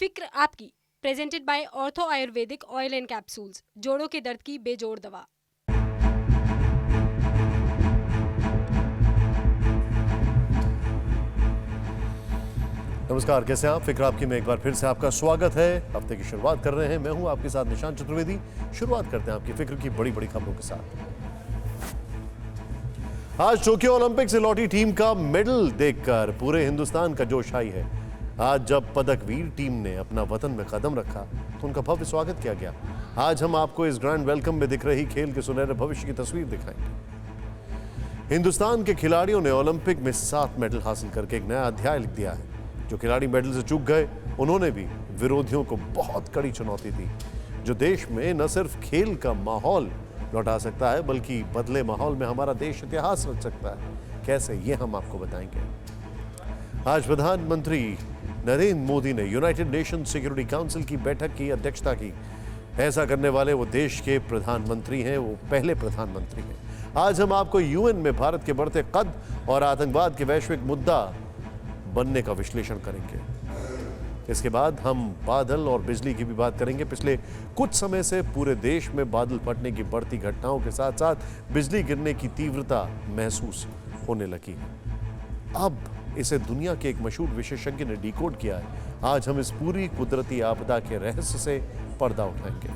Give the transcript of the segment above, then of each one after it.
फिक्र आपकी, presented by ortho Ayurvedic oil and capsules, जोड़ों के दर्द की बेजोड़ दवा। नमस्कार, कैसे हैं आप? फिक्र आपकी में एक बार फिर से आपका स्वागत है। हफ्ते की शुरुआत कर रहे हैं, मैं हूं आपके साथ निशांत चतुर्वेदी। शुरुआत करते हैं आपकी फिक्र की बड़ी बड़ी खबरों के साथ। आज टोक्यो ओलंपिक से लौटी टीम का मेडल देखकर पूरे हिंदुस्तान का जोश हाई है। आज जब पदक वीर टीम ने अपना वतन में कदम रखा तो उनका भव्य स्वागत किया गया। आज हम आपको इस ग्रैंड वेलकम में दिख रही खेल के सुनहरे भविष्य की तस्वीर दिखाएंगे। हिंदुस्तान के खिलाड़ियों ने ओलंपिक में 7 मेडल हासिल करके एक नया अध्याय लिख दिया है। जो खिलाड़ी मेडल से चूक गए, उन्होंने भी विरोधियों को बहुत कड़ी चुनौती दी, जो देश में न सिर्फ खेल का माहौल लौटा सकता है, बल्कि बदले माहौल में हमारा देश इतिहास रच सकता है। कैसे, ये हम आपको बताएंगे। आज प्रधानमंत्री नरेंद्र मोदी ने यूनाइटेड नेशन सिक्योरिटी काउंसिल की बैठक की अध्यक्षता की। ऐसा करने वाले वो देश के प्रधानमंत्री हैं, वो पहले प्रधानमंत्री हैं। आज हम आपको यूएन में भारत के बढ़ते कद और आतंकवाद के वैश्विक मुद्दा बनने का विश्लेषण करेंगे। इसके बाद हम बादल और बिजली की भी बात करेंगे। पिछले कुछ समय से पूरे देश में बादल फटने की बढ़ती घटनाओं के साथ साथ बिजली गिरने की तीव्रता महसूस होने लगी है। अब इसे दुनिया के एक मशहूर विशेषज्ञ ने डिकोड किया है। आज हम इस पूरी कुदरती आपदा के रहस्य से पर्दा उठाएंगे।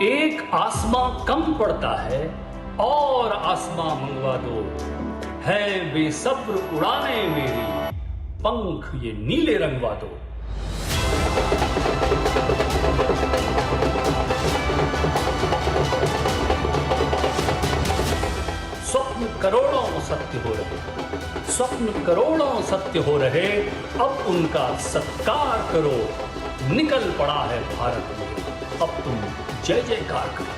एक आसमां कम पड़ता है और आसमां मंगवा दो, है बेसब्र उड़ाने मेरी पंख ये नीले रंगवा दो। स्वप्न करोड़ों सत्य हो रहे, स्वप्न करोड़ों सत्य हो रहे, अब उनका सत्कार करो। निकल पड़ा है भारत में, अब तुम जय जयकार करो।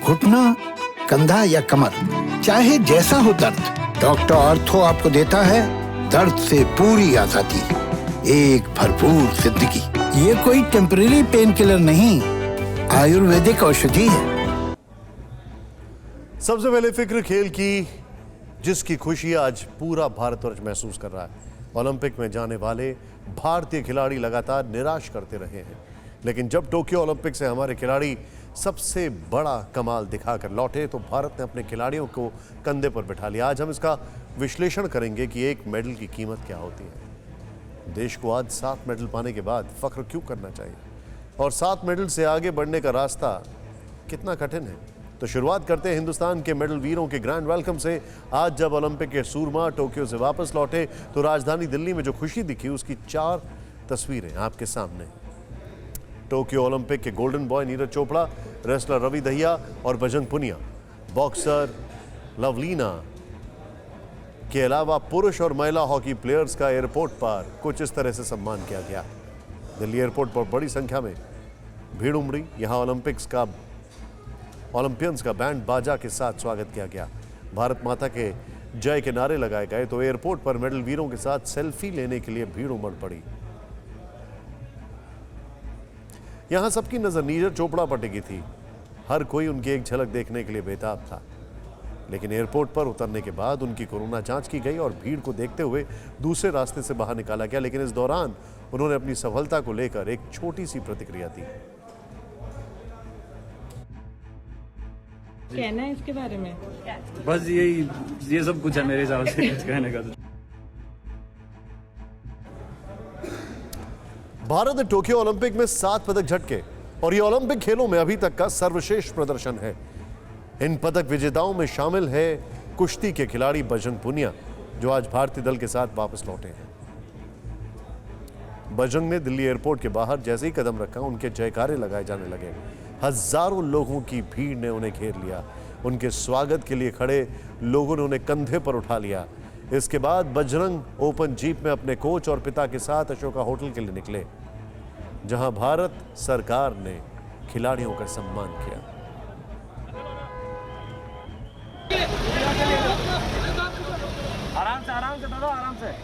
घुटना, कंधा या कमर, चाहे जैसा हो दर्द, डॉक्टर ऑर्थो आपको देता है दर्द से पूरी आजादी, एक भरपूर जिंदगी। ये कोई टेम्परेरी पेन किलर नहीं, आयुर्वेदिक औषधि है। सबसे पहले फिक्र खेल की, जिसकी खुशी आज पूरा भारतवर्ष महसूस कर रहा है। ओलंपिक में जाने वाले भारतीय खिलाड़ी लगातार निराश करते रहे हैं, लेकिन जब टोक्यो ओलंपिक से हमारे खिलाड़ी सबसे बड़ा कमाल दिखाकर लौटे तो भारत ने अपने खिलाड़ियों को कंधे पर बिठा लिया। आज हम इसका विश्लेषण करेंगे कि एक मेडल की कीमत क्या होती है। देश को आज 7 मेडल पाने के बाद फख्र क्यों करना चाहिए, और 7 मेडल से आगे बढ़ने का रास्ता कितना कठिन है। तो शुरुआत करते हैं हिंदुस्तान के मेडल वीरों के ग्रैंड वेलकम से। आज जब ओलंपिक के सूरमा टोक्यो से वापस लौटे तो राजधानी दिल्ली में जो खुशी दिखी, उसकी 4 तस्वीरें आपके सामने। टोक्यो ओलंपिक के golden boy Neeraj Chopra, wrestler Ravi Dahiya और बजरंग पुनिया, बॉक्सर लवलीना के अलावा पुरुष और महिला हॉकी प्लेयर्स का एयरपोर्ट पर कुछ इस तरह से सम्मान किया गया। दिल्ली एयरपोर्ट पर बड़ी संख्या में भीड़ उमड़ी। यहां ओलंपियंस का बैंड बाजा के साथ स्वागत किया गया। भारत माता के जय के नारे लगाए गए तो एयरपोर्ट पर मेडल वीरों के साथ सेल्फी लेने के लिए भीड़ उमड़ पड़ी। यहां सबकी नजर नीरज चोपड़ा पर टिकी थी। हर कोई उनकी एक झलक देखने के लिए बेताब था, लेकिन एयरपोर्ट पर उतरने के बाद उनकी कोरोना जांच की गई और भीड़ को देखते हुए दूसरे रास्ते से बाहर निकाला गया। लेकिन इस दौरान उन्होंने अपनी सफलता को लेकर एक छोटी सी प्रतिक्रिया दी। कहना है इसके बारे में? बस ये सब कुछ है मेरे हिसाब से कुछ कहने का। भारत ने टोक्यो ओलंपिक में 7 पदक झटके और ये ओलंपिक खेलों में अभी तक का सर्वश्रेष्ठ प्रदर्शन है। इन पदक विजेताओं में शामिल है कुश्ती के खिलाड़ी बजरंग पुनिया, जो आज भारतीय दल के साथ वापस लौटे हैं। बजरंग ने दिल्ली एयरपोर्ट के बाहर जैसे ही कदम रखा, उनके जयकारे लगाए जाने लगे। हजारों लोगों की भीड़ ने उन्हें घेर लिया। उनके स्वागत के लिए खड़े लोगों ने उन्हें कंधे पर उठा लिया। इसके बाद बजरंग ओपन जीप में अपने कोच और पिता के साथ अशोका होटल के लिए निकले, जहां भारत सरकार ने खिलाड़ियों का सम्मान किया। आराम से दादा, आराम से।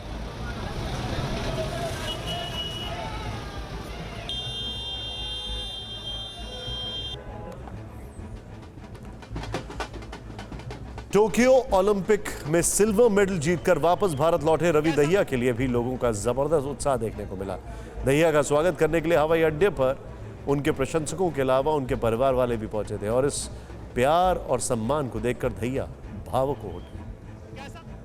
टोक्यो ओलंपिक में सिल्वर मेडल जीतकर वापस भारत लौटे रवि दहिया के लिए भी लोगों का जबरदस्त उत्साह देखने को मिला। दहिया का स्वागत करने के लिए हवाई अड्डे पर उनके प्रशंसकों के अलावा उनके परिवार वाले भी पहुंचे थे और इस प्यार और सम्मान को देखकर दहिया भावुक हो उठे।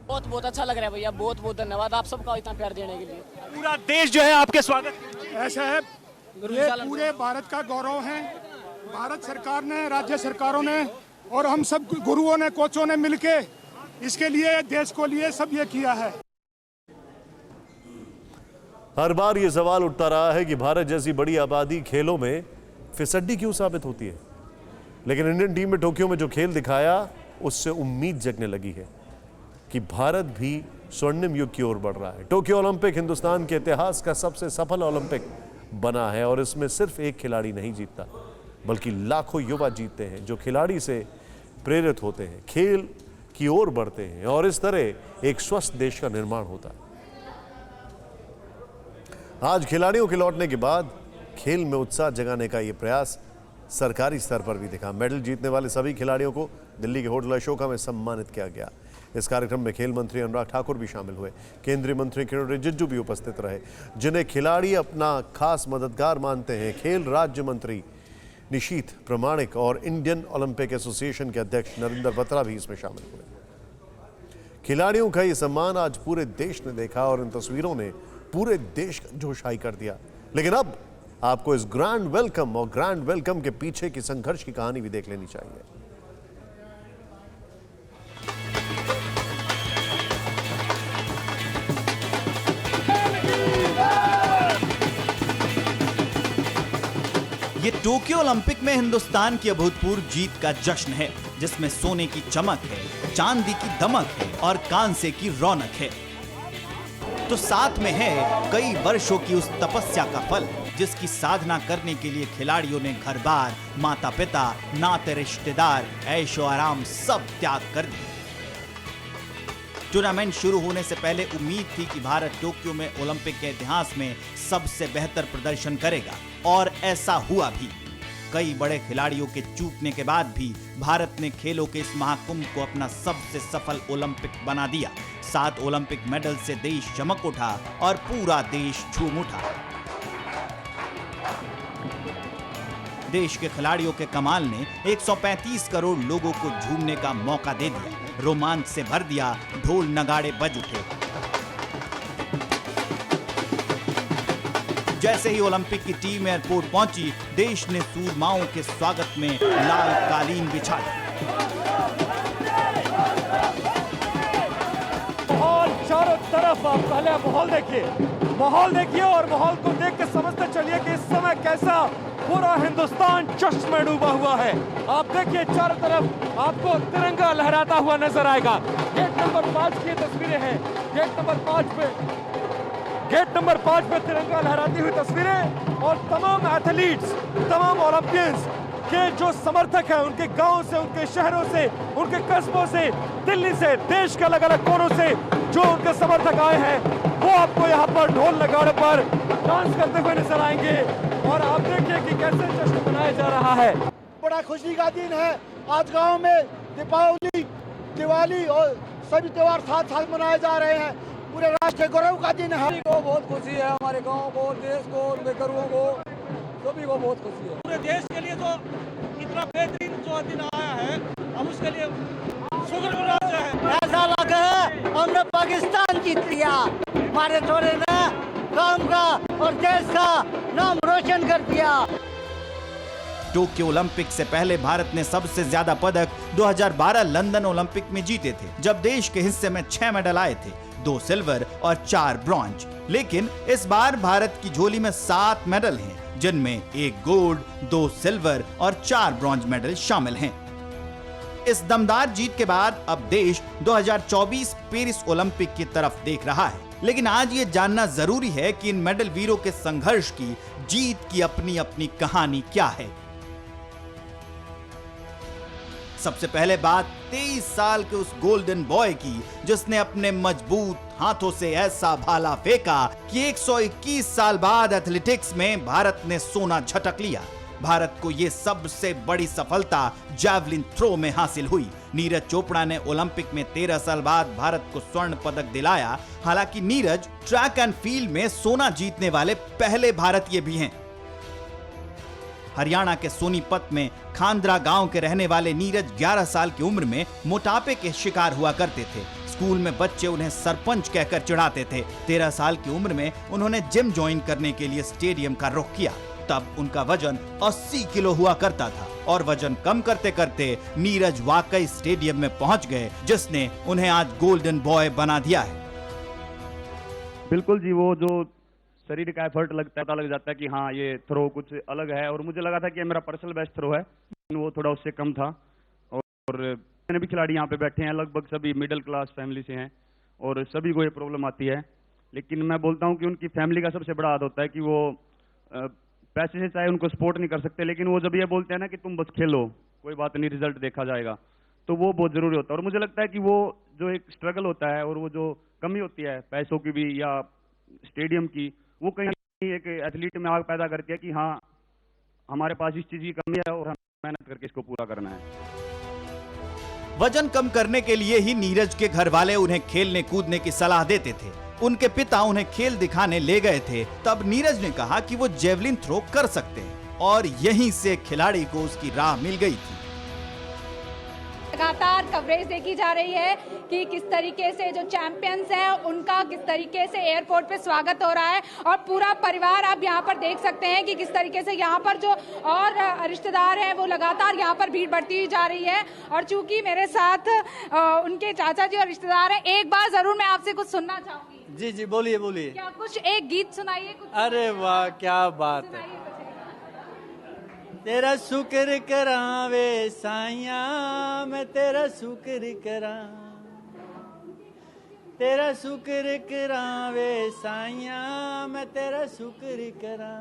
बहुत बहुत अच्छा लग रहा है भैया, बहुत बहुत धन्यवाद आप सबका इतना प्यार देने के लिए। पूरा देश जो है आपके स्वागत। ऐसा है, ये पूरे भारत का गौरव है। भारत सरकार ने, राज्य सरकारों ने और हम सब गुरुओं ने, कोचों ने मिलके इसके लिए, देश को लिए सब ये किया है। हर बार ये सवाल उठता रहा है कि भारत जैसी बड़ी आबादी खेलों में फिसड्डी क्यों साबित होती है, लेकिन इंडियन टीम में टोक्यो में जो खेल दिखाया उससे उम्मीद जगने लगी है कि भारत भी स्वर्णिम युग की ओर बढ़ रहा है। टोक्यो ओलंपिक हिंदुस्तान के इतिहास का सबसे सफल ओलंपिक बना है और इसमें सिर्फ एक खिलाड़ी नहीं जीतता बल्कि लाखों युवा जीतते हैं जो खिलाड़ी से प्रेरित होते हैं, खेल की ओर बढ़ते हैं और इस तरह एक स्वस्थ देश का निर्माण होता है। आज खिलाड़ियों के लौटने के बाद खेल में उत्साह जगाने का यह प्रयास सरकारी स्तर पर भी दिखा। मेडल जीतने वाले सभी खिलाड़ियों को दिल्ली के होटल अशोका में सम्मानित किया गया। इस कार्यक्रम में खेल मंत्री अनुराग ठाकुर भी शामिल हुए। केंद्रीय मंत्री किरण रिजिजू भी उपस्थित रहे, जिन्हें खिलाड़ी अपना खास मददगार मानते हैं। खेल राज्य मंत्री निशीथ प्रमाणिक और इंडियन ओलंपिक एसोसिएशन के अध्यक्ष नरेंद्र बत्रा भी इसमें शामिल हुए। खिलाड़ियों का ये सम्मान आज पूरे देश ने देखा और इन तस्वीरों ने पूरे देश का जोश हाई कर दिया। लेकिन अब आपको इस ग्रैंड वेलकम और ग्रैंड वेलकम के पीछे की संघर्ष की कहानी भी देख लेनी चाहिए। ये टोक्यो ओलंपिक में हिंदुस्तान की अभूतपूर्व जीत का जश्न है, जिसमें सोने की चमक है, चांदी की दमक है और कांसे की रौनक है। तो साथ में है कई वर्षों की उस तपस्या का फल, जिसकी साधना करने के लिए खिलाड़ियों ने घर बार, माता पिता, नाते रिश्तेदार, ऐशो आराम सब त्याग कर दिए। टूर्नामेंट शुरू होने से पहले उम्मीद थी कि भारत टोक्यो में ओलंपिक के इतिहास में सबसे बेहतर प्रदर्शन करेगा और ऐसा हुआ भी। कई बड़े खिलाड़ियों के चूकने के बाद भी भारत ने खेलों के इस महाकुंभ को अपना सबसे सफल ओलंपिक बना दिया। 7 ओलंपिक मेडल से देश चमक उठा और पूरा देश झूम उठा। देश के खिलाड़ियों के कमाल ने 135 करोड़ लोगों को झूमने का मौका दे दिया, रोमांच से भर दिया, ढोल नगाड़े बज उठे। जैसे ही ओलंपिक की टीम एयरपोर्ट पहुंची, देश ने सूरमाओं के स्वागत में लाल कालीन बिछा दी। माहौल चारों तरफ, आप पहले माहौल देखिए और माहौल को देख के समझते चलिए कि इस समय कैसा पूरा हिंदुस्तान जश्न में डूबा हुआ है। आप देखिए चारों तरफ आपको तिरंगा लहराता हुआ नजर आएगा। गेट नंबर 5 की तस्वीरें हैं। गेट नंबर 5 पे तिरंगा लहराती हुई तस्वीरें और तमाम एथलीट्स, तमाम ओलंपियंस के जो समर्थक हैं, उनके गांव से, उनके शहरों से, उनके कस्बों से, दिल्ली से, देश के अलग अलग कोनों से जो उनके समर्थक आए हैं, वो आपको यहाँ पर ढोल नगाड़े पर डांस करते हुए नजर आएंगे। और आप देखिए कि कैसे जश्न मनाया जा रहा है। बड़ा खुशी का दिन है। आज गांव में दीपावली, दिवाली और सभी त्योहार साथ साथ मनाए जा रहे हैं। पूरे राष्ट्र के गौरव का दिन है। को बहुत खुशी है, हमारे गांव को, देश को, बेघरों को, सभी को बहुत खुशी है। पूरे देश के लिए तो इतना बेहतरीन जो दिन आया है, हम उसके लिए शुक्रगुजार है। ऐसा लगा है हमने पाकिस्तान जीत लिया। हमारे छोरे ने गांव का और देश का नाम रोशन कर दिया। टोक्यो ओलंपिक से पहले भारत ने सबसे ज्यादा पदक 2012 लंदन ओलंपिक में जीते थे, जब देश के हिस्से में 6 मेडल आए थे, 2 सिल्वर और 4 ब्रॉन्ज। लेकिन इस बार भारत की झोली में 7 मेडल हैं, जिनमें 1 गोल्ड, 2 सिल्वर और 4 ब्रॉन्ज मेडल शामिल हैं। इस दमदार जीत के बाद अब देश 2024 पेरिस ओलंपिक की तरफ देख रहा है। लेकिन आज ये जानना जरूरी है कि इन मेडल वीरों के संघर्ष की, जीत की अपनी अपनी कहानी क्या है। सबसे पहले बात 23 साल के उस गोल्डन बॉय की, जिसने अपने मजबूत हाथों से ऐसा भाला फेंका कि 121 साल बाद एथलेटिक्स में भारत ने सोना झटक लिया। भारत को यह सबसे बड़ी सफलता जैवलिन थ्रो में हासिल हुई। नीरज चोपड़ा ने ओलंपिक में 13 साल बाद भारत को स्वर्ण पदक दिलाया। हालांकि नीरज ट्रैक एंड फील्ड में सोना जीतने वाले पहले भारतीय भी हैं। हरियाणा के सोनीपत में खांद्रा गांव के रहने वाले नीरज 11 साल की उम्र में मोटापे के शिकार हुआ करते थे। स्कूल में बच्चे उन्हें सरपंच कहकर चिढ़ाते थे। 13 साल की उम्र में उन्होंने जिम ज्वाइन करने के लिए स्टेडियम का रुख किया। तब उनका वजन 80 किलो हुआ करता था और वजन कम करते करते नीरज वाकई स्टेडियम में पहुंच गए, जिसने उन्हें आज गोल्डन बॉय बना दिया है। बिल्कुल जी, वो जो शरीर का एफर्ट लगता है, पता लग जाता है कि हाँ ये थ्रो कुछ अलग है। और मुझे लगा था कि मेरा पर्सनल बेस्ट थ्रो है, वो थोड़ा उससे कम था। और मैंने भी खिलाड़ी यहाँ पे बैठे हैं, लगभग सभी मिडिल क्लास फैमिली से हैं और सभी को ये प्रॉब्लम आती है। लेकिन मैं बोलता हूँ कि उनकी फैमिली का सबसे बड़ा हाथ होता है कि वो पैसे से चाहे उनको सपोर्ट नहीं कर सकते, लेकिन वो जब ये बोलते हैं ना कि तुम बस खेलो, कोई बात नहीं, रिजल्ट देखा जाएगा, तो वो बहुत जरूरी होता है। और मुझे लगता है कि वो जो एक स्ट्रगल होता है और वो जो कमी होती है पैसों की भी या स्टेडियम की, वो कहीं एक एथलीट में आग पैदा करती है कि हाँ हमारे पास इस चीज की कमी है और हम मेहनत करके इसको पूरा करना है। वजन कम करने के लिए ही नीरज के घर वाले उन्हें खेलने कूदने की सलाह देते थे। उनके पिता उन्हें खेल दिखाने ले गए थे। तब नीरज ने कहा कि वो जेवलिन थ्रो कर सकते हैं और यहीं से खिलाड़ी को उसकी राह मिल गई थी। लगातार कवरेज देखी जा रही है कि किस तरीके से जो चैंपियंस हैं उनका किस तरीके से एयरपोर्ट पे स्वागत हो रहा है और पूरा परिवार आप यहाँ पर देख सकते हैं कि किस तरीके से यहाँ पर जो और रिश्तेदार हैं वो लगातार यहाँ पर भीड़ बढ़ती जा रही है। और चूंकि मेरे साथ उनके चाचा जी और रिश्तेदार हैं, एक बार जरूर मैं आपसे कुछ सुनना चाहूंगी। जी जी, बोलिए बोलिए। क्या कुछ एक गीत सुनाइए कुछ। अरे वाह, क्या बात है। तेरा शुक्र करावे साइया, मैं तेरा शुक्र करा, तेरा शुक्र करावे साइया, मैं तेरा शुक्र करा।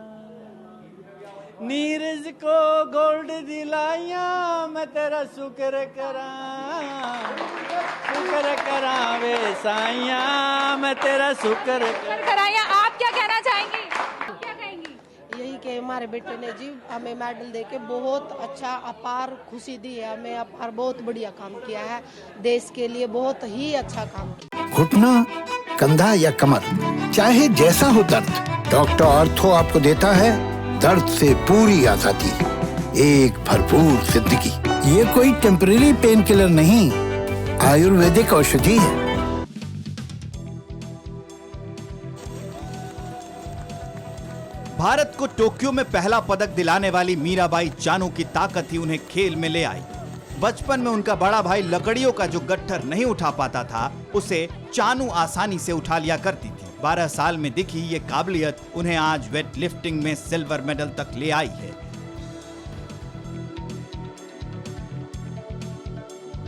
नीरज को गोल्ड दिलाया, मैं तेरा शुक्र करा, शुक्र करावे साइया, मैं तेरा शुक्र कराया। आप क्या कहना चाहेंगी? यही कि हमारे बेटे ने जी हमें मेडल देके बहुत अच्छा अपार खुशी दी है, हमें अपार बहुत बढ़िया काम किया है, देश के लिए बहुत ही अच्छा काम किया। घुटना, कंधा या कमर, चाहे जैसा हो दर्द, डॉक्टर ऑर्थो आपको देता है दर्द से पूरी आजादी, एक भरपूर जिंदगी। ये कोई टेम्परेरी पेन किलर नहीं, आयुर्वेदिक औषधि है। भारत को टोक्यो में पहला पदक दिलाने वाली मीराबाई चानू की ताकत ही उन्हें खेल में ले आई। बचपन में उनका बड़ा भाई लकड़ियों का जो गट्ठर नहीं उठा पाता था, उसे चानू आसानी से उठा लिया करती थी। 12 साल में दिखी ये काबिलियत उन्हें आज वेट लिफ्टिंग में सिल्वर मेडल तक ले आई है।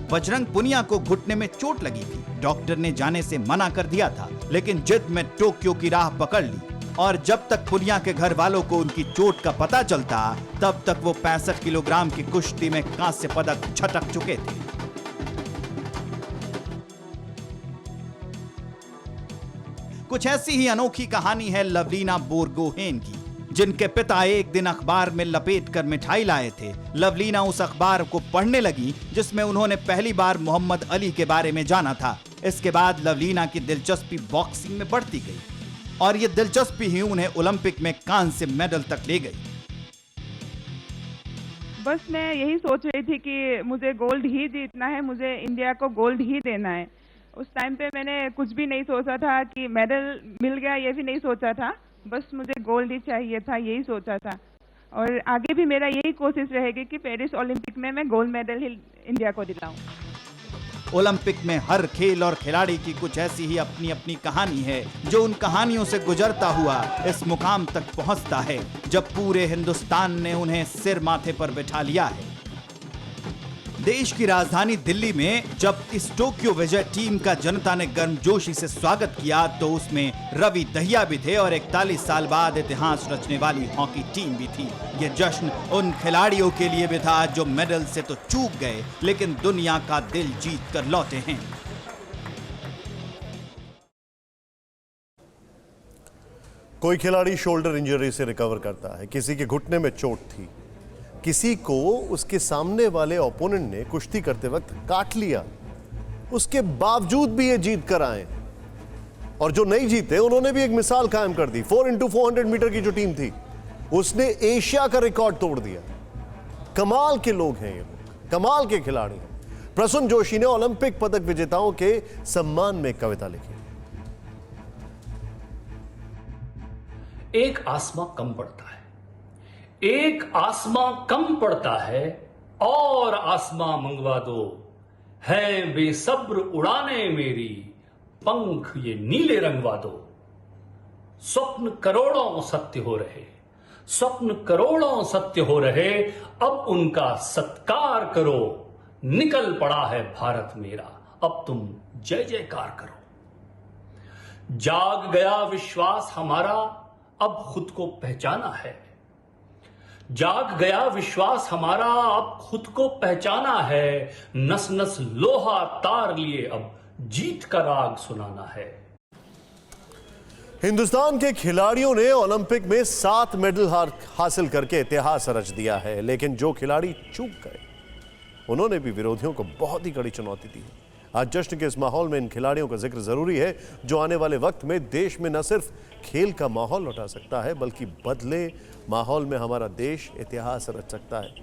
बजरंग पुनिया को घुटने में चोट लगी थी। डॉक्टर ने जाने से मना कर दिया था, लेकिन जिद में टोक्यो की राह पकड़ ली और जब तक पुनिया के घर वालों को उनकी चोट का पता चलता, तब तक वो 65 किलोग्राम की कुश्ती में कांस्य पदक झटक चुके थे। कुछ ऐसी ही अनोखी कहानी है लवलीना बोरगोहेन की, जिनके पिता एक दिन अखबार में लपेट कर मिठाई लाए थे। लवलीना उस अखबार को पढ़ने लगी जिसमें उन्होंने पहली बार मोहम्मद अली के बारे में जाना था। इसके बाद लवलीना की दिलचस्पी बॉक्सिंग में बढ़ती गई और ये दिलचस्पी ही उन्हें ओलंपिक में कांस्य मेडल तक ले गई। बस मैं यही सोच रही थी कि मुझे गोल्ड ही जीतना है, मुझे इंडिया को गोल्ड ही देना है। उस टाइम पे मैंने कुछ भी नहीं सोचा था कि मेडल मिल गया, ये भी नहीं सोचा था, बस मुझे गोल्ड ही चाहिए था, यही सोचा था। और आगे भी मेरा यही कोशिश रहेगी कि पेरिस ओलंपिक में मैं गोल्ड मेडल ही इंडिया को दिलाऊं। ओलंपिक में हर खेल और खिलाड़ी की कुछ ऐसी ही अपनी अपनी कहानी है, जो उन कहानियों से गुजरता हुआ इस मुकाम तक पहुंचता है जब पूरे हिंदुस्तान ने उन्हें सिर माथे पर बिठा लिया है। देश की राजधानी दिल्ली में जब इस टोक्यो विजय टीम का जनता ने गर्मजोशी से स्वागत किया तो उसमें रवि दहिया भी थे और 41 साल बाद इतिहास रचने वाली हॉकी टीम भी थी। ये जश्न उन खिलाड़ियों के लिए भी था जो मेडल से तो चूक गए लेकिन दुनिया का दिल जीत कर लौटे हैं। कोई खिलाड़ी शोल्डर इंजरी से रिकवर करता है, किसी के घुटने में चोट थी, किसी को उसके सामने वाले ओपोनेंट ने कुश्ती करते वक्त काट लिया, उसके बावजूद भी ये जीत कर आए। और जो नहीं जीते उन्होंने भी एक मिसाल कायम कर दी। 4x400 मीटर की जो टीम थी उसने एशिया का रिकॉर्ड तोड़ दिया। कमाल के लोग हैं ये लोग, कमाल के खिलाड़ी हैं। प्रसून जोशी ने ओलंपिक पदक विजेताओं के सम्मान में एक कविता लिखी। एक आसमां कम पड़ता है, एक आसमां कम पड़ता है और आसमां मंगवा दो, है बेसब्र उड़ाने मेरी पंख ये नीले रंगवा दो। स्वप्न करोड़ों सत्य हो रहे, स्वप्न करोड़ों सत्य हो रहे, अब उनका सत्कार करो, निकल पड़ा है भारत मेरा, अब तुम जय जयकार करो। जाग गया विश्वास हमारा, अब खुद को पहचाना है, जाग गया विश्वास हमारा, अब खुद को पहचाना है, नस नस लोहा तार लिए अब जीत का राग सुनाना है। हिंदुस्तान के खिलाड़ियों ने ओलंपिक में 7 मेडल हासिल करके इतिहास रच दिया है, लेकिन जो खिलाड़ी चूक गए उन्होंने भी विरोधियों को बहुत ही कड़ी चुनौती दी है। आज जश्न के इस माहौल में इन खिलाड़ियों का जिक्र जरूरी है जो आने वाले वक्त में देश में न सिर्फ खेल का माहौल लौटा सकता है बल्कि बदले माहौल में हमारा देश इतिहास रच सकता है।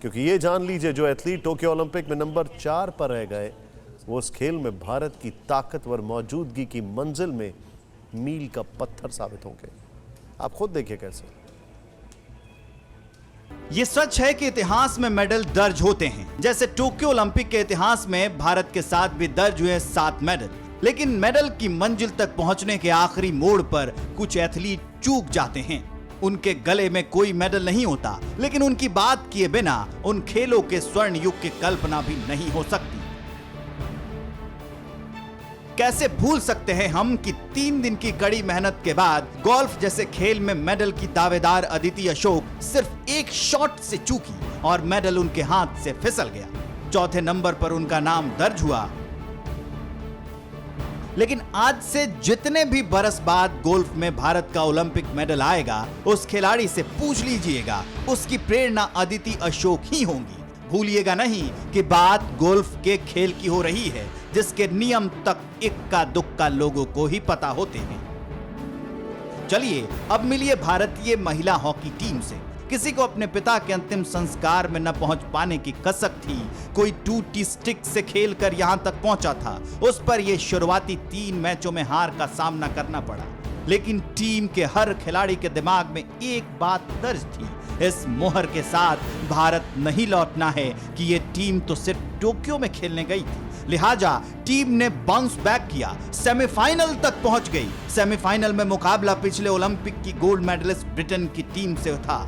क्योंकि ये जान लीजिए, जो एथलीट टोक्यो ओलंपिक में नंबर 4 पर रह गए वो उस खेल में भारत की ताकतवर मौजूदगी की मंजिल में मील का पत्थर साबित होंगे। आप खुद देखिए कैसे। ये सच है कि इतिहास में मेडल दर्ज होते हैं, जैसे टोक्यो ओलंपिक के इतिहास में भारत के साथ भी दर्ज हुए 7 मेडल। लेकिन मेडल की मंजिल तक पहुंचने के आखिरी मोड़ पर कुछ एथलीट चूक जाते हैं। उनके गले में कोई मेडल नहीं होता, लेकिन उनकी बात किए बिना उन खेलों के स्वर्ण युग की कल्पना भी नहीं हो सकती। कैसे भूल सकते हैं हम कि 3 दिन की कड़ी मेहनत के बाद गोल्फ जैसे खेल में मेडल की दावेदार अदिति अशोक सिर्फ एक शॉट से चूकी और मेडल उनके हाथ से फिसल गया। चौथे नंबर पर उनका नाम दर्ज हुआ। लेकिन आज से जितने भी बरस बाद गोल्फ में भारत का ओलंपिक मेडल आएगा, उस खिलाड़ी से पूछ लीजिएगा, उसकी प्रेरणा अदिति अशोक ही होंगी। भूलिएगा नहीं कि बात गोल्फ के खेल की हो रही है, जिसके नियम तक इक्का दुक्का लोगों को ही पता होते हैं। चलिए अब मिलिए भारतीय महिला हॉकी टीम से। किसी को अपने पिता के अंतिम संस्कार में न पहुंच पाने की कसक थी, कोई टूटी स्टिक से खेलकर यहां तक पहुंचा था, उस पर यह शुरुआती 3 मैचों में हार का सामना करना पड़ा। लेकिन टीम के हर खिलाड़ी के दिमाग में एक बात दर्ज थी, इस मोहर के साथ भारत नहीं लौटना है कि ये टीम तो सिर्फ टोक्यो में खेलने गई थी। लिहाजा टीम ने बाउंस बैक किया, सेमीफाइनल तक पहुंच गई। सेमीफाइनल में मुकाबला पिछले ओलंपिक की गोल्ड मेडलिस्ट ब्रिटेन की टीम से था।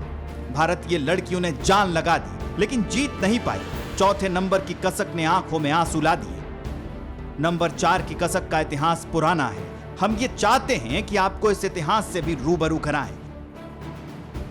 भारतीय लड़कियों ने जान लगा दी लेकिन जीत नहीं पाई। चौथे नंबर की कसक ने आंखों में आंसू ला दिए। नंबर 4 की कसक का इतिहास पुराना है। हम ये चाहते हैं कि आपको इस इतिहास से भी रूबरू कराएं।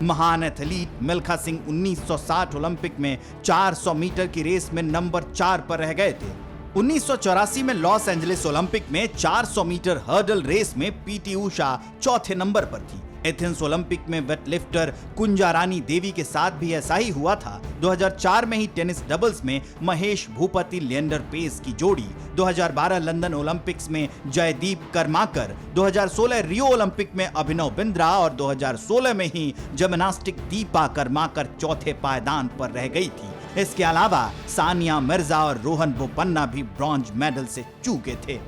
महान एथलीट मिल्खा सिंह 1960 ओलंपिक में 400 मीटर की रेस में नंबर 4 पर रह गए थे। 1984 में लॉस एंजलिस ओलंपिक में 400 मीटर हर्डल रेस में पीटी उषा चौथे नंबर पर थी। एथेंस ओलंपिक में वेटलिफ्टर कुंजा रानी देवी के साथ भी ऐसा ही हुआ था। 2004 में ही टेनिस डबल्स में महेश भूपति लिएंडर पेस की जोड़ी, 2012 लंदन ओलंपिक्स में जयदीप करमाकर, 2016 रियो ओलंपिक में अभिनव बिंद्रा और 2016 में ही जिम्नास्टिक दीपा करमाकर चौथे पायदान पर रह गई थी। इसके अलावा सानिया मिर्जा और रोहन बोपन्ना भी ब्रॉन्ज मेडल से चूके थे।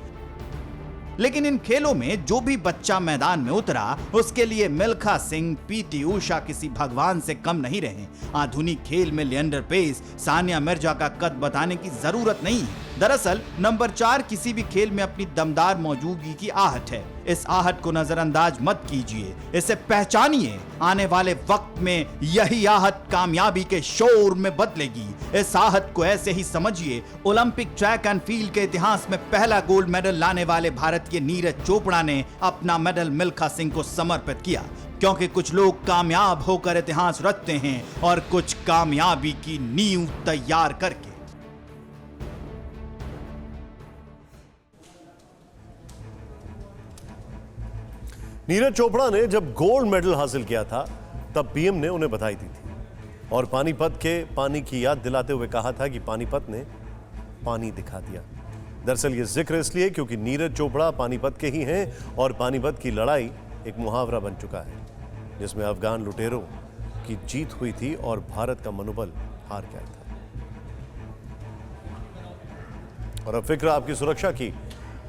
लेकिन इन खेलों में जो भी बच्चा मैदान में उतरा, उसके लिए मिल्खा सिंह, पीटी उषा किसी भगवान से कम नहीं रहे। आधुनिक खेल में लिएंडर पेस, सानिया मिर्जा का कद बताने की जरूरत नहीं है। दरअसल नंबर 4 किसी भी खेल में अपनी दमदार मौजूदगी की आहट है। इस आहट को नजरअंदाज मत कीजिए, इसे पहचानिए। आने वाले वक्त में यही आहट कामयाबी के शोर में बदलेगी। इस आहट को ऐसे ही समझिए। ओलंपिक ट्रैक एंड फील्ड के इतिहास में पहला गोल्ड मेडल लाने वाले भारत के नीरज चोपड़ा ने अपना मेडल मिल्खा सिंह को समर्पित किया, क्योंकि कुछ लोग कामयाब होकर इतिहास रचते हैं और कुछ कामयाबी की नींव तैयार करके। नीरज चोपड़ा ने जब गोल्ड मेडल हासिल किया था तब पीएम ने उन्हें बधाई दी थी और पानीपत के पानी की याद दिलाते हुए कहा था कि पानीपत ने पानी दिखा दिया। दरअसल ये जिक्र इसलिए क्योंकि नीरज चोपड़ा पानीपत के ही हैं और पानीपत की लड़ाई एक मुहावरा बन चुका है, जिसमें अफगान लुटेरों की जीत हुई थी और भारत का मनोबल हार गया था। और अब फिक्र आपकी सुरक्षा की।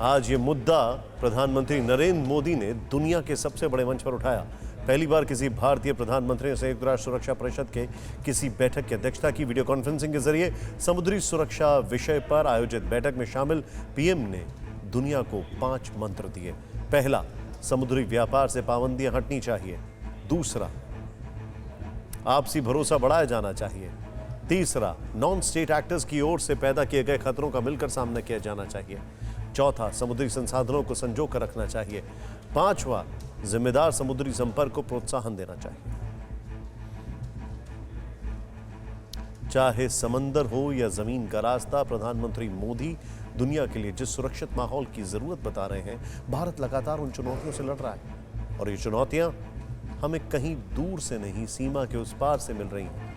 आज ये मुद्दा प्रधानमंत्री नरेंद्र मोदी ने दुनिया के सबसे बड़े मंच पर उठाया। पहली बार किसी भारतीय प्रधानमंत्री ने संयुक्त राष्ट्र सुरक्षा परिषद के किसी बैठक की अध्यक्षता की। वीडियो कॉन्फ्रेंसिंग के जरिए समुद्री सुरक्षा विषय पर आयोजित बैठक में शामिल पीएम ने दुनिया को 5 मंत्र दिए। पहला, समुद्री व्यापार से पाबंदियां हटनी चाहिए। दूसरा, आपसी भरोसा बढ़ाया जाना चाहिए। तीसरा, नॉन स्टेट एक्टर्स की ओर से पैदा किए गए खतरों का मिलकर सामना किया जाना चाहिए। चौथा, समुद्री संसाधनों को संजो कर रखना चाहिए। पांचवा, जिम्मेदार समुद्री संपर्क को प्रोत्साहन देना चाहिए। चाहे समंदर हो या जमीन का रास्ता, प्रधानमंत्री मोदी दुनिया के लिए जिस सुरक्षित माहौल की जरूरत बता रहे हैं, भारत लगातार उन चुनौतियों से लड़ रहा है और ये चुनौतियां हमें कहीं दूर से नहीं, सीमा के उस पार से मिल रही हैं।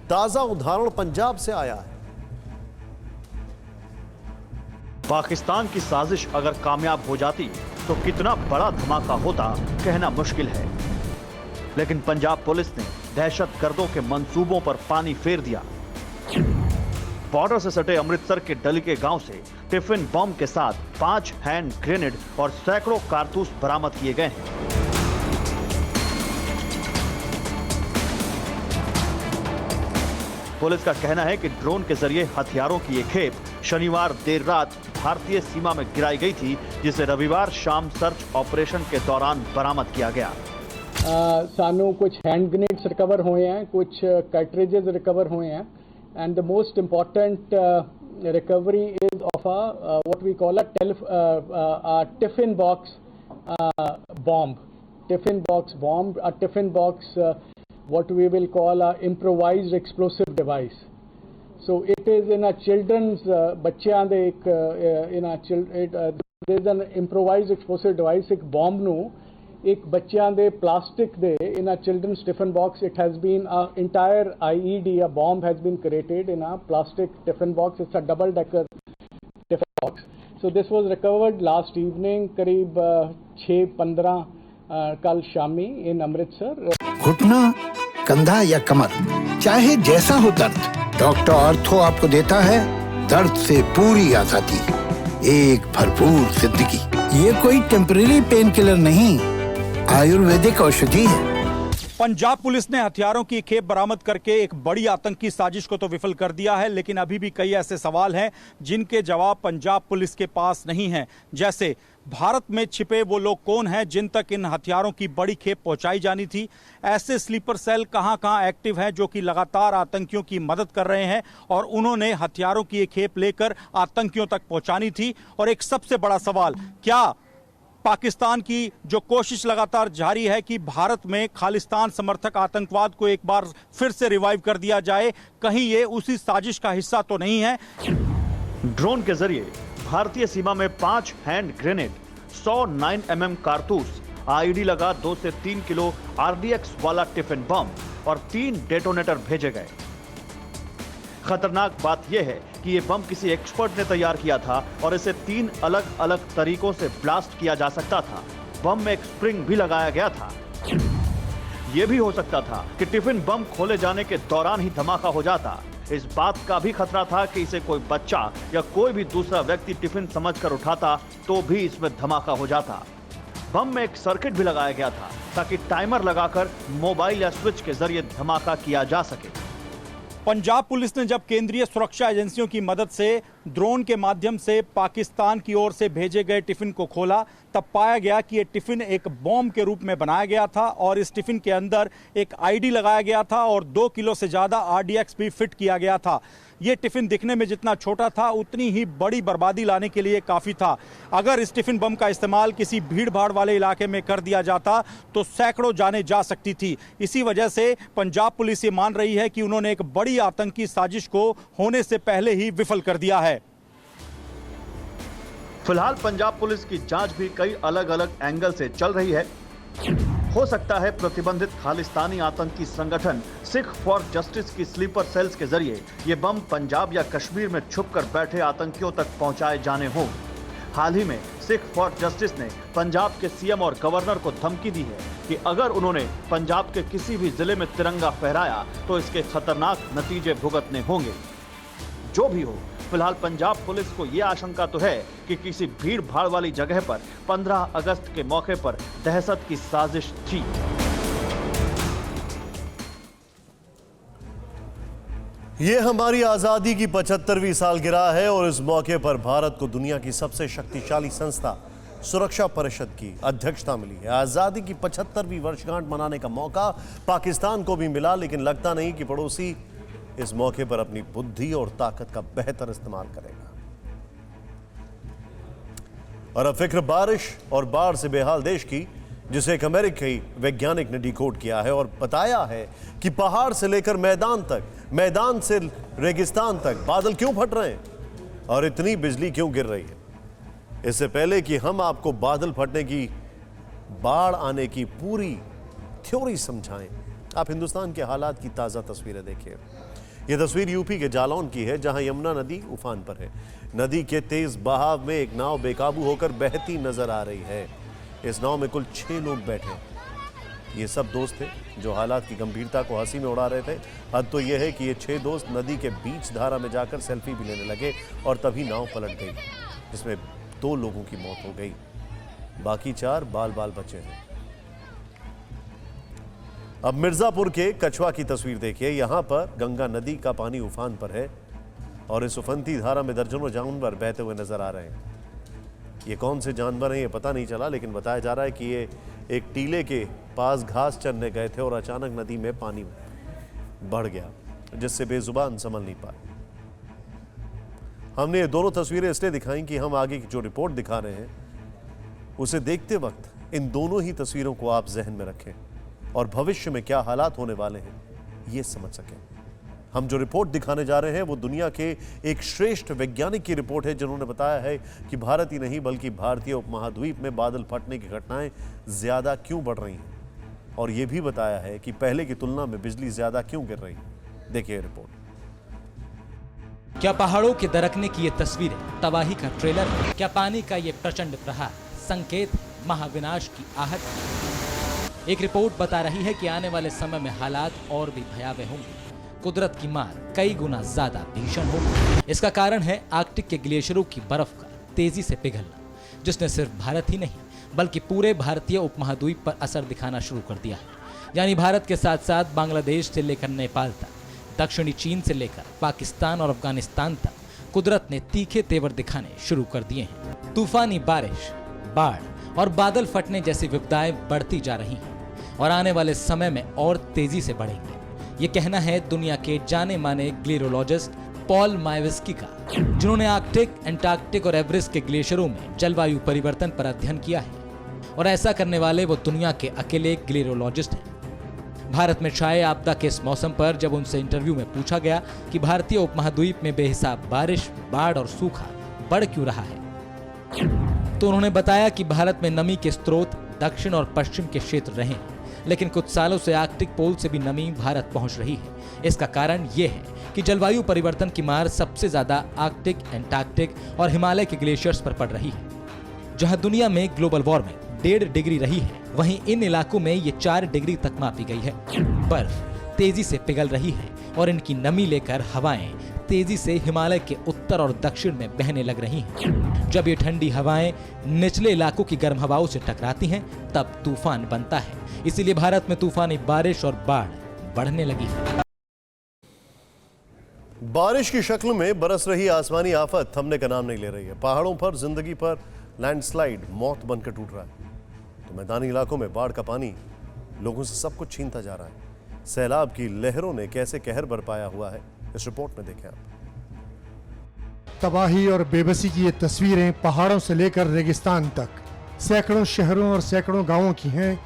ताजा उदाहरण पंजाब से आया है। पाकिस्तान की साजिश अगर कामयाब हो जाती तो कितना बड़ा धमाका होता कहना मुश्किल है, लेकिन पंजाब पुलिस ने दहशतगर्दों के मंसूबों पर पानी फेर दिया। बॉर्डर से सटे अमृतसर के डलिके गांव से टिफिन बम के साथ 5 हैंड ग्रेनेड और सैकड़ों कारतूस बरामद किए गए हैं। पुलिस का कहना है कि ड्रोन के जरिए हथियारों की एक खेप शनिवार देर रात भारतीय सीमा में गिराई गई थी, जिसे रविवार शाम सर्च ऑपरेशन के दौरान बरामद किया गया। सानू कुछ हैंड ग्रेनेड्स रिकवर हुए हैं, कुछ कार्ट्रिजेस रिकवर हुए हैं, and the most important recovery is of what we call a tiffin box bomb, tiffin box bomb, a tiffin box what we will call a improvised explosive device. So it is in a children's बच्चियां दे एक in a there is an improvised explosive device, एक bomb ਨੂੰ एक बच्चियां दे plastic ਦੇ in a children's tiffin box. It has been a entire IED, a bomb has been created in a plastic tiffin box. It's a double decker tiffin box. So this was recovered last evening करीब 6:15 कल Shami in Amritsar. घुटना, कंधा या कमर, चाहे जैसा हो दर्द, doctor ortho आपको देता है दर्द से पूरी आजादी, एक भरपूर जिंदगी। ये कोई टेम्परेरी पेन किलर नहीं, आयुर्वेदिक औषधि है। पंजाब पुलिस ने हथियारों की खेप बरामद करके एक बड़ी आतंकी साजिश को तो विफल कर दिया है, लेकिन अभी भी कई ऐसे सवाल हैं जिनके जवाब पंजाब पुलिस के पास नहीं हैं। जैसे भारत में छिपे वो लोग कौन हैं जिन तक इन हथियारों की बड़ी खेप पहुंचाई जानी थी? ऐसे स्लीपर सेल कहां-कहां एक्टिव हैं जो कि लगातार आतंकियों की मदद कर रहे हैं और उन्होंने हथियारों की एक खेप लेकर आतंकियों तक पहुंचानी थी? और एक सबसे बड़ा सवाल, क्या पाकिस्तान की जो कोशिश लगातार जारी है कि भारत में खालिस्तान समर्थक आतंकवाद को एक बार फिर से रिवाइव कर दिया जाए, कहीं ये उसी साजिश का हिस्सा तो नहीं है? ड्रोन के जरिए भारतीय सीमा में 5 हैंड ग्रेनेड, 100 9mm कारतूस, आईडी लगा 2 से 3 किलो RDX वाला टिफिन बम और 3 डेटोनेटर भेजे गए। खतरनाक बात यह है कि यह बम किसी एक्सपर्ट ने तैयार किया था और इसे 3 अलग अलग तरीकों से ब्लास्ट किया जा सकता था। बम में एक स्प्रिंग भी लगाया गया था। यह भी हो सकता था कि टिफिन बम खोले जाने के दौरान ही धमाका हो जाता। इस बात का भी खतरा था कि इसे कोई बच्चा या कोई भी दूसरा व्यक्ति टिफिन समझकर उठाता तो भी इसमें धमाका हो जाता। बम में एक सर्किट भी लगाया गया था ताकि टाइमर लगाकर मोबाइल या स्विच के जरिए धमाका किया जा सके। पंजाब पुलिस ने जब केंद्रीय सुरक्षा एजेंसियों की मदद से ड्रोन के माध्यम से पाकिस्तान की ओर से भेजे गए टिफिन को खोला, तब पाया गया कि यह टिफिन एक बॉम्ब के रूप में बनाया गया था और इस टिफिन के अंदर एक आईडी लगाया गया था और 2 किलो से ज्यादा आरडीएक्स भी फिट किया गया था। ये टिफिन दिखने में जितना छोटा था उतनी ही बड़ी बर्बादी लाने के लिए काफी था। अगर इस टिफिन बम का इस्तेमाल किसी भीड़ भाड़ वाले इलाके में कर दिया जाता तो सैकड़ों जाने जा सकती थी। इसी वजह से पंजाब पुलिस ये मान रही है कि उन्होंने एक बड़ी आतंकी साजिश को होने से पहले ही विफल कर दिया है। फिलहाल पंजाब पुलिस की जांच भी कई अलग अलग एंगल से चल रही है। हो सकता है प्रतिबंधित खालिस्तानी आतंकी संगठन सिख फॉर जस्टिस की स्लीपर सेल्स के जरिए ये बम पंजाब या कश्मीर में छुपकर बैठे आतंकियों तक पहुंचाए जाने हों। हाल ही में सिख फॉर जस्टिस ने पंजाब के सीएम और गवर्नर को धमकी दी है कि अगर उन्होंने पंजाब के किसी भी जिले में तिरंगा फहराया तो इसके खतरनाक नतीजे भुगतने होंगे। जो भी हो, फिलहाल पंजाब पुलिस को यह आशंका तो है कि किसी भीड़ भाड़ वाली जगह पर 15 अगस्त के मौके पर दहशत की साजिश थी। ये हमारी आजादी की 75वीं सालगिरह है और इस मौके पर भारत को दुनिया की सबसे शक्तिशाली संस्था सुरक्षा परिषद की अध्यक्षता मिली है। आजादी की 75वीं वर्षगांठ मनाने का मौका पाकिस्तान को भी मिला, लेकिन लगता नहीं कि पड़ोसी इस मौके पर अपनी बुद्धि और ताकत का बेहतर इस्तेमाल करेगा। और अब फिक्र बारिश और बाढ़ से बेहाल देश की, जिसे एक अमेरिकी वैज्ञानिक ने डिकोड किया है और बताया है कि पहाड़ से लेकर मैदान तक, मैदान से रेगिस्तान तक बादल क्यों फट रहे हैं और इतनी बिजली क्यों गिर रही है। इससे पहले कि हम आपको बादल फटने की, बाढ़ आने की पूरी थ्योरी समझाएं, आप हिंदुस्तान के हालात की ताज़ा तस्वीरें देखिए। यह तस्वीर यूपी के जालौन की है, जहां यमुना नदी उफान पर है। नदी के तेज बहाव में एक नाव बेकाबू होकर बहती नजर आ रही है। इस नाव में कुल 6 लोग बैठे हैं। ये सब दोस्त थे जो हालात की गंभीरता को हंसी में उड़ा रहे थे। हद तो यह है कि ये 6 दोस्त नदी के बीच धारा में जाकर सेल्फी भी लेने लगे और तभी नाव पलट गई, जिसमें 2 लोगों की मौत हो गई, बाकी 4 बाल बाल बचे हैं। अब मिर्जापुर के कछवा की तस्वीर देखिए। यहां पर गंगा नदी का पानी उफान पर है और इस उफनती धारा में दर्जनों जानवर बहते हुए नजर आ रहे हैं। ये कौन से जानवर हैं ये पता नहीं चला, लेकिन बताया जा रहा है कि ये एक टीले के पास घास चरने गए थे और अचानक नदी में पानी बढ़ गया, जिससे बेजुबान संभल नहीं पाए। हमने ये दोनों तस्वीरें इसलिए दिखाई कि हम आगे की जो रिपोर्ट दिखा रहे हैं उसे देखते वक्त इन दोनों ही तस्वीरों को आप जहन में रखें और भविष्य में क्या हालात होने वाले हैं ये समझ सकें। हम जो रिपोर्ट दिखाने जा रहे हैं वो दुनिया के एक श्रेष्ठ वैज्ञानिक की रिपोर्ट है, जिन्होंने बताया है कि भारत ही नहीं बल्कि भारतीय उपमहाद्वीप में बादल फटने की घटनाएं ज्यादा क्यों बढ़ रही हैं और ये भी बताया है कि पहले की तुलना में बिजली ज्यादा क्यों गिर रही है। देखिए रिपोर्ट। क्या पहाड़ों के दरकने की ये तस्वीरें तबाही का ट्रेलर है? क्या पानी का ये प्रचंड प्रहार संकेत महाविनाश की आहट? एक रिपोर्ट बता रही है कि आने वाले समय में हालात और भी भयावह होंगे। कुदरत की मार कई गुना ज्यादा भीषण होगी। इसका कारण है आर्कटिक के ग्लेशियरों की बर्फ का तेजी से पिघलना, जिसने सिर्फ भारत ही नहीं बल्कि पूरे भारतीय उपमहाद्वीप पर असर दिखाना शुरू कर दिया है। यानी भारत के साथ साथ बांग्लादेश से लेकर नेपाल तक, दक्षिणी चीन से लेकर पाकिस्तान और अफगानिस्तान तक कुदरत ने तीखे तेवर दिखाने शुरू कर दिए हैं। तूफानी बारिश, बाढ़ और बादल फटने जैसी विपदाएं बढ़ती जा रही हैं और आने वाले समय में और तेजी से बढ़ेंगे। ये कहना है दुनिया के जाने माने ग्लेरोलॉजिस्ट पॉल मायविस्की का, जिन्होंने आर्कटिक, एंटार्कटिक और एवरेस्ट के ग्लेशियरों में जलवायु परिवर्तन पर अध्ययन किया है और ऐसा करने वाले वो दुनिया के अकेले ग्लेरोलॉजिस्ट हैं। भारत में छाए आपदा के इस मौसम पर जब उनसे इंटरव्यू में पूछा गया कि भारतीय उपमहाद्वीप में बेहिसाब बारिश, बाढ़ और सूखा बढ़ क्यों रहा है, तो उन्होंने बताया कि भारत में नमी के स्रोत दक्षिण और पश्चिम के क्षेत्र रहे हैं, लेकिन कुछ सालों से आर्कटिक पोल से भी नमी भारत पहुंच रही है। इसका कारण यह है कि जलवायु परिवर्तन की मार सबसे ज्यादा आर्कटिक, एंटार्कटिक और हिमालय के ग्लेशियर्स पर पड़ रही है। जहां दुनिया में ग्लोबल वार्मिंग 1.5 डिग्री रही है, वहीं इन इलाकों में ये 4 डिग्री तक मापी गई है। बर्फ तेजी से पिघल रही है और इनकी नमी लेकर हवाएं तेजी से हिमालय के उत्तर और दक्षिण में बहने लग रही हैं। जब ये ठंडी हवाएं निचले इलाकों की गर्म हवाओं से टकराती हैं, तब तूफान बनता है। इसीलिए भारत में तूफानी बारिश और बाढ़ बढ़ने लगी है। बारिश की शक्ल में बरस रही आसमानी आफत थमने का नाम नहीं ले रही है। पहाड़ों पर जिंदगी पर लैंडस्लाइड मौत बनकर टूट रहा है तो मैदानी इलाकों में बाढ़ का पानी लोगों से सब कुछ छीनता जा रहा है। सैलाब की लहरों ने कैसे कहर बरपाया हुआ है, इस रिपोर्ट में देखें आप। तबाही और बेबसी की ये तस्वीरें पहाड़ों से लेकर रेगिस्तान तक सैकड़ों शहरों और सैकड़ों गांवों की हैं।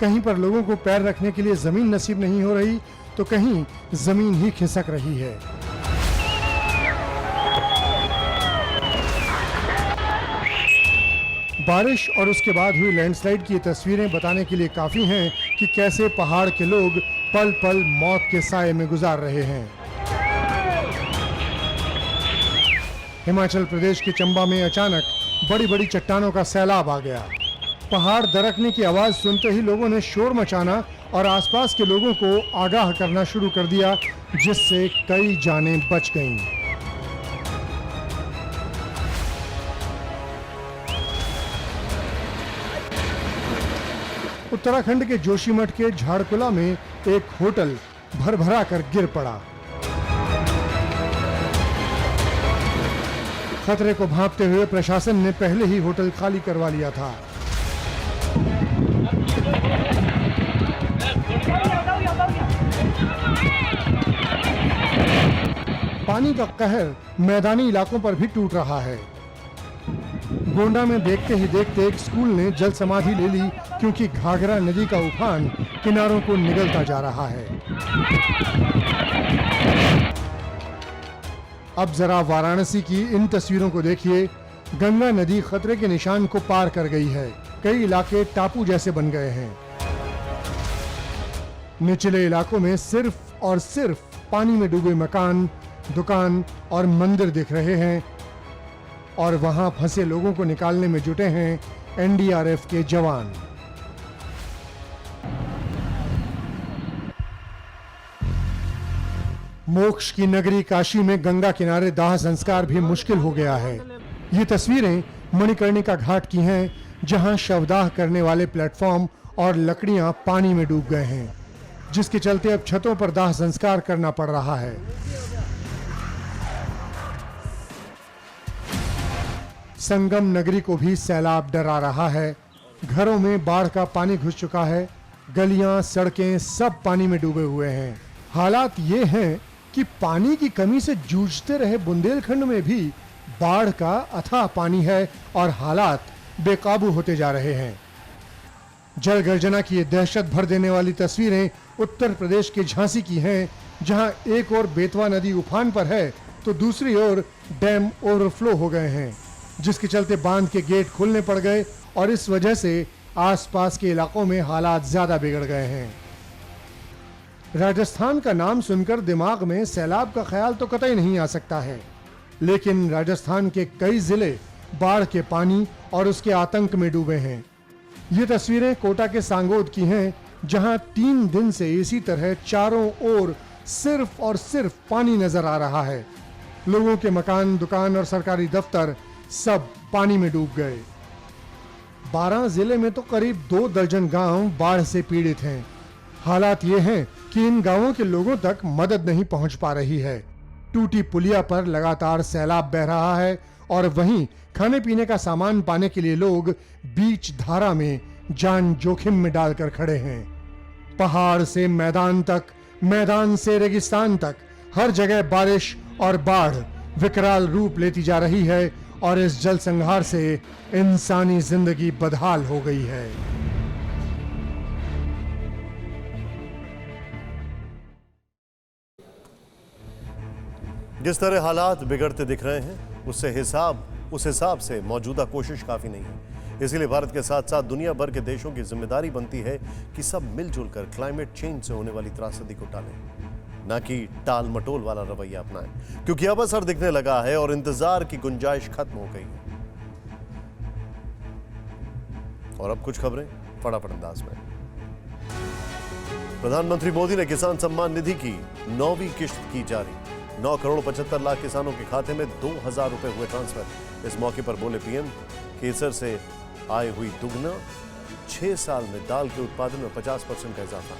कहीं पर लोगों को पैर रखने के लिए जमीन नसीब नहीं हो रही तो कहीं जमीन ही खिसक रही है। बारिश और उसके बाद हुई लैंडस्लाइड की तस्वीरें बताने के लिए काफी हैं कि कैसे पहाड़ के लोग पल पल मौत के साए में गुजार रहे हैं। हिमाचल प्रदेश के चंबा में अचानक बड़ी बड़ी चट्टानों का सैलाब आ गया। पहाड़ दरकने की आवाज सुनते ही लोगों ने शोर मचाना और आसपास के लोगों को आगाह करना शुरू कर दिया, जिससे कई जानें बच गईं। उत्तराखंड के जोशीमठ के झाड़कुला में एक होटल भरभरा कर गिर पड़ा। खतरे को भांपते हुए प्रशासन ने पहले ही होटल खाली करवा लिया था। पानी का कहर मैदानी इलाकों पर भी टूट रहा है। गोंडा में देखते ही देखते एक स्कूल ने जल समाधि ले ली क्योंकि घाघरा नदी का उफान किनारों को निगलता जा रहा है। अब जरा वाराणसी की इन तस्वीरों को देखिए। गंगा नदी खतरे के निशान को पार कर गई है। कई इलाके टापू जैसे बन गए हैं। निचले इलाकों में सिर्फ और सिर्फ पानी में डूबे मकान, दुकान और मंदिर दिख रहे हैं और वहां फंसे लोगों को निकालने में जुटे हैं एनडीआरएफ के जवान। मोक्ष की नगरी काशी में गंगा किनारे दाह संस्कार भी मुश्किल हो गया है। ये तस्वीरें मणिकर्णिका घाट की हैं, जहां शवदाह करने वाले प्लेटफॉर्म और लकड़ियां पानी में डूब गए हैं, जिसके चलते अब छतों पर दाह संस्कार करना पड़ रहा है। संगम नगरी को भी सैलाब डरा रहा है। घरों में बाढ़ का पानी घुस चुका है। गलियां, सड़कें सब पानी में डूबे हुए हैं। हालात ये हैं कि पानी की कमी से जूझते रहे बुंदेलखंड में भी बाढ़ का अथाह पानी है और हालात बेकाबू होते जा रहे हैं। जल गर्जना की ये दहशत भर देने वाली तस्वीरें उत्तर प्रदेश के झांसी की हैं, जहां एक ओर बेतवा नदी उफान पर है तो दूसरी ओर डैम ओवरफ्लो हो गए हैं, जिसके चलते बांध के गेट खोलने पड़ गए और इस वजह से आसपास के इलाकों में हालात ज्यादा बिगड़ गए हैं। राजस्थान का नाम सुनकर दिमाग में सैलाब का ख्याल तो कतई नहीं आ सकता है, लेकिन राजस्थान के कई जिले बाढ़ के पानी और उसके आतंक में डूबे हैं। ये तस्वीरें कोटा के सांगोद की हैं, जहां 3 दिन से इसी तरह चारों ओर सिर्फ और सिर्फ पानी नजर आ रहा है। लोगों के मकान, दुकान और सरकारी दफ्तर सब पानी में डूब गए। 12 जिले में तो करीब 2 दर्जन गांव बाढ़ से पीड़ित हैं। हालात ये हैं कि इन गांवों के लोगों तक मदद नहीं पहुंच पा रही है। टूटी पुलिया पर लगातार सैलाब बह रहा है और वहीं खाने पीने का सामान पाने के लिए लोग बीच धारा में जान जोखिम में डालकर खड़े हैं। पहाड़ से मैदान तक, मैदान से रेगिस्तान तक हर जगह बारिश और बाढ़ विकराल रूप लेती जा रही है और इस जल संहार से इंसानी जिंदगी बदहाल हो गई है। जिस तरह हालात बिगड़ते दिख रहे हैं उस हिसाब से मौजूदा कोशिश काफी नहीं है। इसलिए भारत के साथ साथ दुनिया भर के देशों की जिम्मेदारी बनती है कि सब मिलजुल कर क्लाइमेट चेंज से होने वाली त्रासदी को टालें, ना कि टाल मटोल वाला रवैया अपनाएं, क्योंकि अब असर दिखने लगा है और इंतजार की गुंजाइश खत्म हो गई है। और अब कुछ खबरें फटाफट अंदाज में। प्रधानमंत्री मोदी ने किसान सम्मान निधि की 9वीं किश्त की जारी। 9 करोड़ 75 लाख किसानों के खाते में 2000 रुपए हुए ट्रांसफर। इस मौके पर बोले पीएम, केसर से आय हुई दुगना, 6 साल में दाल के उत्पादन में 50% का इजाफा।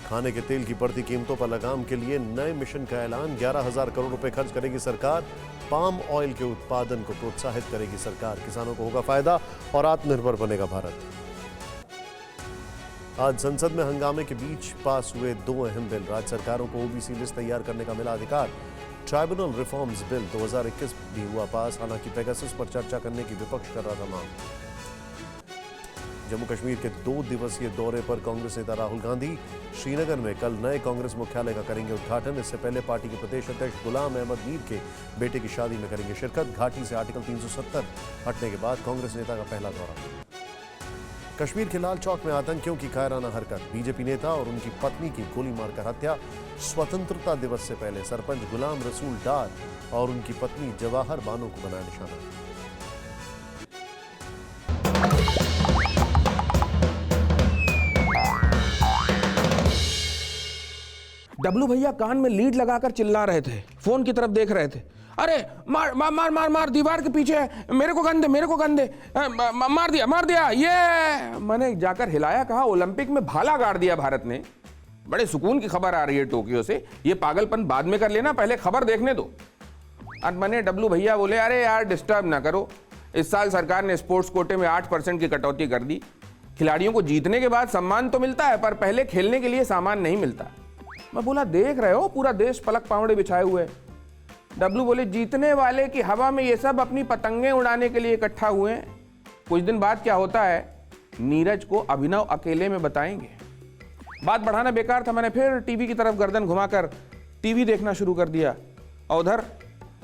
खाने के तेल की बढ़ती कीमतों पर लगाम के लिए नए मिशन का ऐलान। 11,000 करोड़ रुपए खर्च करेगी सरकार। पाम ऑयल के उत्पादन को प्रोत्साहित करेगी सरकार। किसानों को होगा फायदा और आत्मनिर्भर बनेगा भारत। आज संसद में हंगामे के बीच पास हुए 2 अहम बिल। राज्य सरकारों को ओबीसी लिस्ट तैयार करने का मिला अधिकार। ट्राइब्यूनल रिफॉर्म्स बिल 2021 भी हुआ पास। हालांकि पेगासस पर चर्चा करने की विपक्ष कर रहा था मांग। जम्मू कश्मीर के 2 दिवसीय दौरे पर कांग्रेस नेता राहुल गांधी श्रीनगर में कल नए कांग्रेस मुख्यालय का करेंगे उद्घाटन। इससे पहले पार्टी के प्रदेश अध्यक्ष गुलाम अहमद मीर के बेटे की शादी में करेंगे शिरकत। घाटी से आर्टिकल 370 हटने के बाद कांग्रेस नेता का पहला दौरा। कश्मीर के लाल चौक में आतंकियों की कायराना हरकत। बीजेपी नेता और उनकी पत्नी की गोली मारकर हत्या। स्वतंत्रता दिवस से पहले सरपंच गुलाम रसूल डार और उनकी पत्नी जवाहर बानो को बनाया निशाना। डब्लू भैया कान में लीड लगाकर चिल्ला रहे थे, फोन की तरफ देख रहे थे। अरे मार मार मार मार मार, दीवार के पीछे है, मेरे को गन दे, मेरे को गन दे, मार दिया मार दिया। ये मैंने जाकर हिलाया, कहा ओलंपिक में भाला गाड़ दिया भारत ने। बड़े सुकून की खबर आ रही है टोक्यो से। ये पागलपन बाद में कर लेना, पहले खबर देखने दो। और मैंने डब्लू भैया बोले, अरे यार डिस्टर्ब ना करो, इस साल सरकार ने स्पोर्ट्स कोटे में 8% की कटौती कर दी। खिलाड़ियों को जीतने के बाद सम्मान तो मिलता है, पर पहले खेलने के लिए सामान नहीं मिलता। मैं बोला देख रहे हो पूरा देश पलक पावड़े बिछाए हुए। डब्लू बोले जीतने वाले की हवा में ये सब अपनी पतंगें उड़ाने के लिए इकट्ठा हुए हैं। कुछ दिन बाद क्या होता है नीरज को अभिनव अकेले में बताएंगे। बात बढ़ाना बेकार था, मैंने फिर टीवी की तरफ गर्दन घुमाकर टीवी देखना शुरू कर दिया। और उधर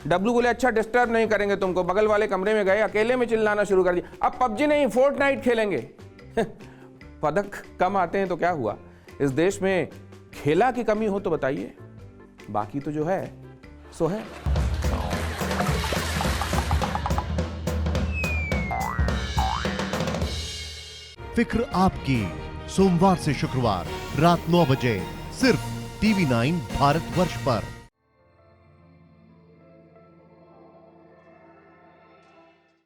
डब्लू बोले अच्छा डिस्टर्ब नहीं करेंगे तुमको। बगल वाले कमरे में गए, अकेले में चिल्लाना शुरू कर दिया, अब पबजी नहीं फोर्टनाइट खेलेंगे। पदक कम आते हैं तो क्या हुआ, इस देश में खेला की कमी हो तो बताइए, बाकी तो जो है सो है। फिक्र आपकी, सोमवार से शुक्रवार रात 9 बजे सिर्फ TV9 भारतवर्ष पर।